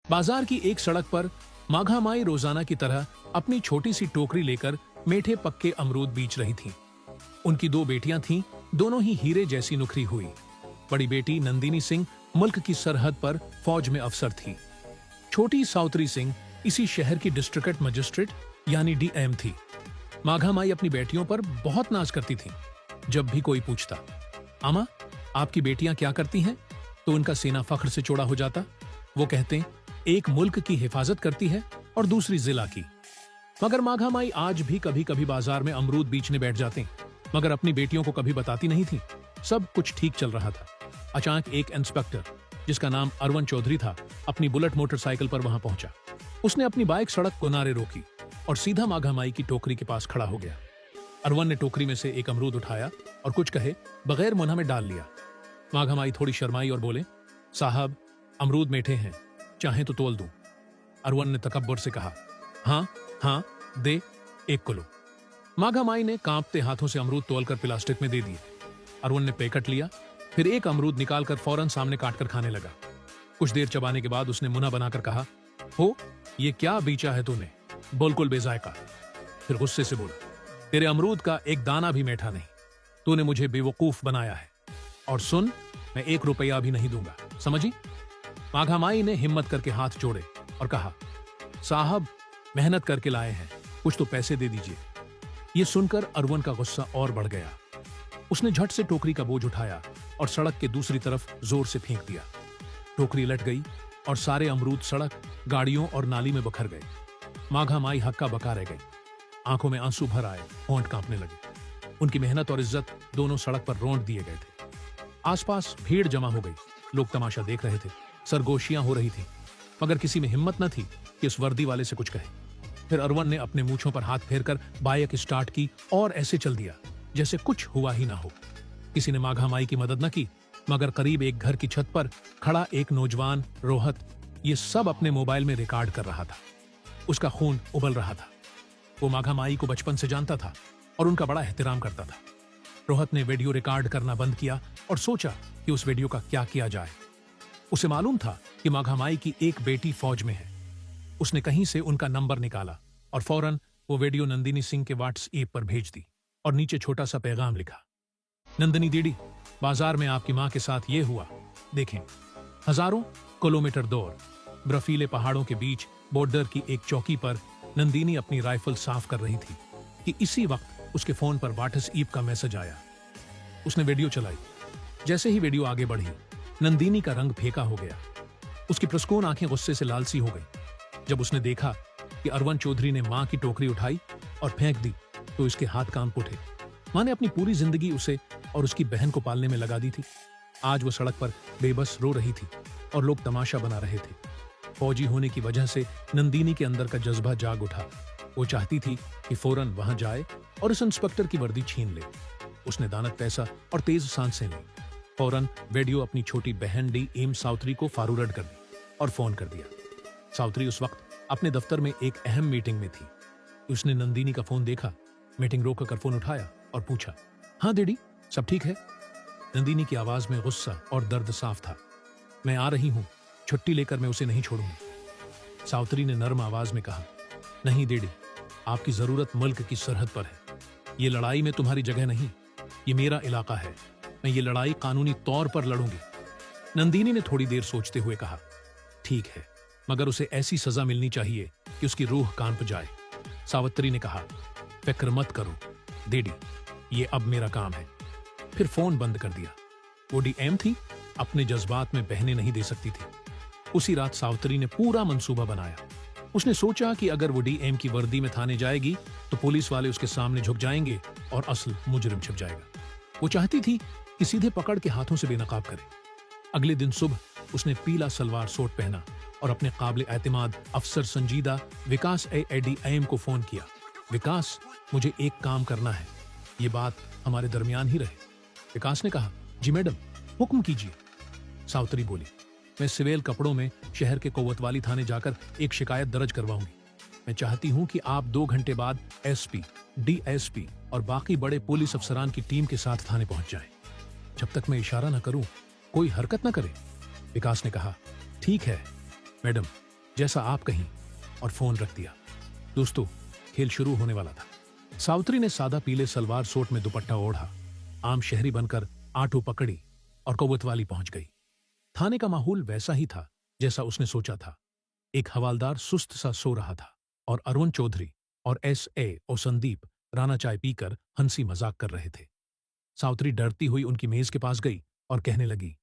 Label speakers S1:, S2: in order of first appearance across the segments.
S1: बाजार की एक सड़क पर माघा माई रोजाना की तरह अपनी छोटी सी टोकरी लेकर मीठे पक्के अमरूद बेच रही थीं। उनकी दो बेटियां थीं, दोनों ही हीरे जैसी निखरी हुई। बड़ी बेटी नंदिनी सिंह मुल्क की सरहद पर फौज में अफसर थी। छोटी साउत्री सिंह इसी शहर की डिस्ट्रिक्ट मजिस्ट्रेट यानी डीएम थी। माघा माई अपनी बेटियों पर बहुत नाज करती थीं। जब भी कोई पूछता, आमा आपकी बेटियां क्या करती हैं, तो उनका सीना फख्र से चौड़ा हो जाता। वो कहते, एक मुल्क की हिफाजत करती है और दूसरी जिला की। मगर माघा माई आज भी कभी कभी बाजार में अमरूद बेचने बैठ जाते, मगर अपनी बेटियों को कभी बताती नहीं थी। सब कुछ ठीक चल रहा था। अचानक एक इंस्पेक्टर, जिसका नाम अरवन चौधरी था, अपनी बुलेट मोटरसाइकिल पर वहां पहुंचा। उसने अपनी बाइक सड़क किनारे रोकी और सीधा माघा माई की टोकरी के पास खड़ा हो गया। अरवन ने टोकरी में से एक अमरूद उठाया और कुछ कहे बगैर मुंह में डाल लिया। माघा माई थोड़ी शर्माई और बोले, साहब अमरूद मीठे हैं, चाहे तो तोल दूं। अरवन ने तकब्बुर से कहा, हाँ हाँ दे, 1 किलो। माघा माई ने कांपते हाथों से अमरूद तोलकर प्लास्टिक में दे दिए। अरवन ने पैकेट लिया, फिर एक अमरूद निकालकर फौरन सामने काटकर खाने लगा। कुछ देर चबाने के बाद उसने मुन्ना बनाकर कहा, हो ये क्या बीचा है तूने, बिल्कुल बेजायका। फिर गुस्से से बोला, तेरे अमरूद का एक दाना भी मीठा नहीं, तूने मुझे बेवकूफ बनाया है। और सुन, मैं 1 रुपया भी नहीं दूंगा, समझी। माघा माई ने हिम्मत करके हाथ जोड़े और कहा, साहब मेहनत करके लाए हैं, कुछ तो पैसे दे दीजिए। ये सुनकर अरवन का गुस्सा और बढ़ गया। उसने झट से टोकरी का बोझ उठाया और सड़क के दूसरी तरफ जोर से फेंक दिया। टोकरी लट गई और सारे अमरूद सड़क, गाड़ियों और नाली में बखर गए। माघा माई हक्का बका रह गई। आंखों में आंसू भर आए, होंठ कांपने लगे। उनकी मेहनत और इज्जत दोनों सड़क पर रौंद दिए गए थे। आसपास भीड़ जमा हो गई, लोग तमाशा देख रहे थे, सरगोशियां हो रही थी, मगर किसी में हिम्मत न थी कि इस वर्दी वाले से कुछ कहे। फिर अरवन ने अपने मूंछों पर हाथ फेरकर बाइक स्टार्ट की और ऐसे चल दिया जैसे कुछ हुआ ही ना हो। किसी ने माघा माई की मदद न की, मगर करीब एक घर की छत पर खड़ा एक नौजवान रोहत ये सब अपने मोबाइल में रिकॉर्ड कर रहा था। उसका खून उबल रहा था। वो माघा माई को बचपन से जानता था और उनका बड़ा एहतराम करता था। रोहत ने वीडियो रिकॉर्ड करना बंद किया और सोचा कि उस वीडियो का क्या किया जाए। उसे मालूम था कि माघा माई की एक बेटी फौज में है। उसने कहीं से उनका नंबर निकाला और फौरन वो वीडियो नंदिनी सिंह के व्हाट्सएप पर भेज दी और नीचे छोटा सा पैगाम लिखा, नंदिनी दीदी, बाजार में आपकी मां के साथ ये हुआ, देखें। हजारों किलोमीटर दूर बर्फीले पहाड़ों के बीच बॉर्डर की एक चौकी पर नंदिनी अपनी राइफल साफ कर रही थी कि इसी वक्त उसके फोन पर व्हाट्सएप का मैसेज आया। उसने वीडियो चलाई। जैसे ही वीडियो आगे बढ़ी, नंदिनी का रंग फीका हो गया। उसकी प्रस्कोन आंखें गुस्से से लालसी हो गई। जब उसने देखा कि अरवन चौधरी ने मां की टोकरी उठाई और फेंक दी, तो इसके हाथ कांप उठे। मां ने अपनी पूरी जिंदगी उसे और उसकी बहन को पालने में लगा दी थी। आज वो सड़क पर बेबस रो रही थी और लोग तमाशा बना रहे थे। फौजी होने की वजह से नंदिनी के अंदर का जज्बा जाग उठा। वो चाहती थी कि फौरन वहां जाए और उस इंस्पेक्टर की वर्दी छीन ले। उसने दानत पैसा और तेज सांसें ली। फौरन वीडियो अपनी छोटी बहन डीएम साउत्री को फॉरवर्ड कर दी और फोन कर दिया। साउत्री उस वक्त अपने दफ्तर में एक अहम मीटिंग में थी। उसने नंदिनी का फोन देखा, मीटिंग रोककर फोन उठाया और पूछा, हाँ दीदी, सब ठीक है। नंदिनी की आवाज में गुस्सा और दर्द साफ था। मैं आ रही हूं, छुट्टी लेकर मैं उसे नहीं छोड़ूंगी। साउत्री ने नर्म आवाज में कहा, नहीं दीदी, आपकी जरूरत मुल्क की सरहद पर है। ये लड़ाई में तुम्हारी जगह नहीं, ये मेरा इलाका है। मैं ये लड़ाई कानूनी तौर पर लड़ूंगी। नंदिनी ने थोड़ी देर सोचते हुए कहा, ठीक है, मगर उसे ऐसी सजा मिलनी चाहिए कि उसकी रूह कांप जाए। सावित्री ने कहा, फिक्र मत करो दीदी, ये अब मेरा काम है। फिर फोन बंद कर दिया। वो डीएम थी, अपने जज्बात में बहने नहीं दे सकती थी। उसी रात सावित्री ने पूरा मंसूबा बनाया। उसने सोचा कि अगर वो डीएम की वर्दी में थाने जाएगी तो पुलिस वाले उसके सामने झुक जाएंगे और असल मुजरिम छिप जाएगा। वो चाहती थी कि सीधे पकड़ के हाथों से बेनकाब करे। अगले दिन सुबह उसने पीला सलवार सूट पहना और अपने काबिल एतमाद अफसर संजीदा विकास एडीएम को फोन किया। विकास, मुझे एक काम करना है, ये बात हमारे दरमियान ही रहे। विकास ने कहा, जी मैडम, हुक्म कीजिए। सावित्री बोली, मैं सिविल कपड़ों में शहर के कोतवाली थाने जाकर एक शिकायत दर्ज करवाऊंगी। मैं चाहती हूं कि आप 2 घंटे बाद एसपी, डीएसपी और बाकी बड़े पुलिस अफसरान की टीम के साथ थाने पहुंच जाएं। जब तक मैं इशारा न करूं, कोई हरकत न करे। विकास ने कहा, ठीक है मैडम, जैसा आप कहीं, और फोन रख दिया। दोस्तों, खेल शुरू होने वाला था। सावित्री ने सादा पीले सलवार सूट में दुपट्टा ओढ़ा, आम शहरी बनकर आटो पकड़ी और कोतवाली पहुंच गई। थाने का माहौल वैसा ही था जैसा उसने सोचा था। एक हवालदार सुस्त सा सो रहा था और अरुण चौधरी और एस.ए. और संदीप राना चाय पीकर हंसी मजाक कर रहे थे। सावित्री डरती हुई उनकी मेज के पास गई और कहने लगी,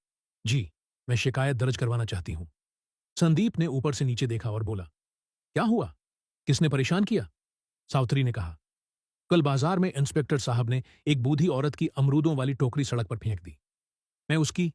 S1: जी, मैं शिकायत दर्ज करवाना चाहती हूं। संदीप ने ऊपर से नीचे देखा और बोला, क्या हुआ? किसने परेशान किया? सावित्री ने कहा, कल बाजार में इंस्पेक्टर साहब ने एक बूढ़ी औरत की अमरूदों वाली टोकरी सड़क पर फेंक दी। मैं उसकी